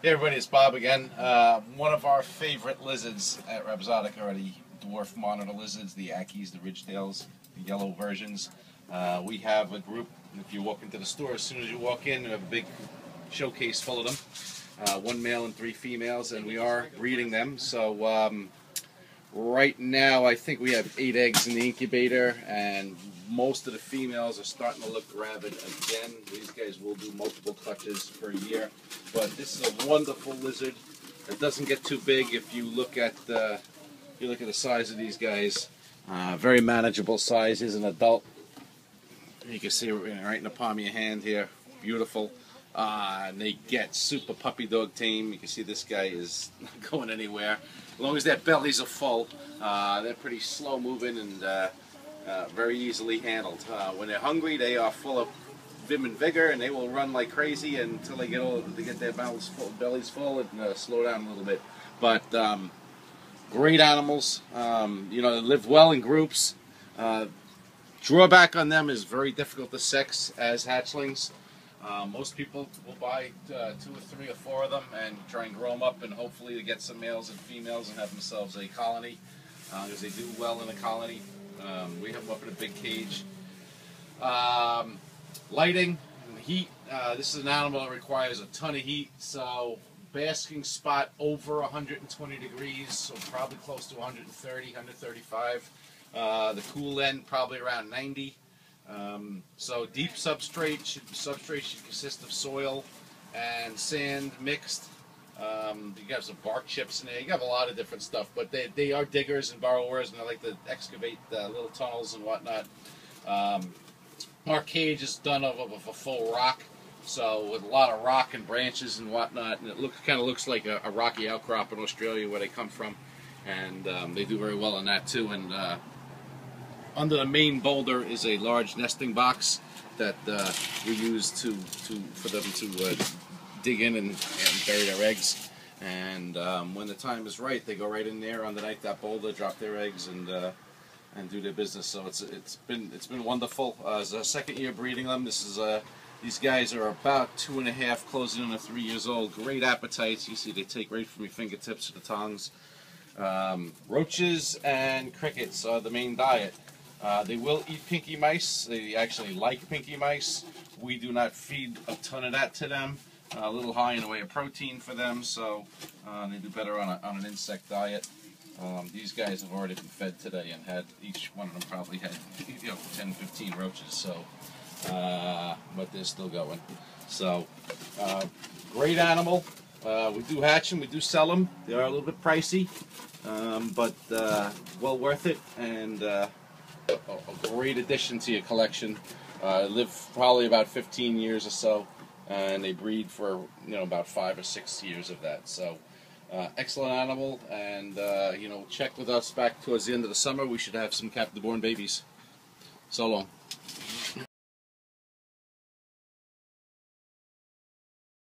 Hey everybody, it's Bob again. One of our favorite lizards at Repxotica are the dwarf monitor lizards, the Ackies, the ridgetails, the yellow versions. We have a group, if you walk into the store, as soon as you walk in, we have a big showcase full of them. One male and 3 females, and we are breeding them. So right now I think we have 8 eggs in the incubator, and most of the females are starting to look rabid again. These guys will do multiple clutches per year. But this is a wonderful lizard. It doesn't get too big if you look at the size of these guys. Very manageable size. He's an adult. You can see it right in the palm of your hand here. Beautiful. And they get super puppy dog tame. You can see this guy is not going anywhere. As long as their bellies are full, they're pretty slow moving and very easily handled. When they're hungry, they are full of vim and vigor, and they will run like crazy until they get their bellies full and slow down a little bit. But great animals. They live well in groups. Drawback on them is very difficult to sex as hatchlings. Most people will buy 2 or 3 or 4 of them and try and grow them up, and hopefully to get some males and females and have themselves a colony, because they do well in a colony. We have them up in a big cage. Lighting and heat. This is an animal that requires a ton of heat, so basking spot over 120 degrees, so probably close to 130, 135. The cool end probably around 90. So deep substrate should consist of soil and sand mixed. You have some bark chips in there. You have a lot of different stuff, but they are diggers and burrowers, and they like to excavate little tunnels and whatnot. Our cage is done of a full rock, so with a lot of rock and branches and whatnot, and it kind of looks like a rocky outcrop in Australia where they come from, and they do very well on that too. And under the main boulder is a large nesting box that we use for them to dig in and bury their eggs. And when the time is right, they go right in there underneath that boulder, drop their eggs, and do their business. So it's been wonderful. It's our 2nd year breeding them. These guys are about 2.5, closing in at 3 years old. Great appetites. You see they take right from your fingertips to the tongs. Roaches and crickets are the main diet. They will eat pinky mice. They actually like pinky mice. We do not feed a ton of that to them. A little high in the way of protein for them, so they do better on an insect diet. These guys have already been fed today and had, each one of them probably had 10, 15 roaches. So, but they're still going. So, great animal. We do hatch them, we do sell them. They are a little bit pricey, but well worth it, and a great addition to your collection. Live probably about 15 years or so, and they breed for about 5 or 6 years of that. So excellent animal, and check with us back towards the end of the summer. We should have some captive-born babies. So long.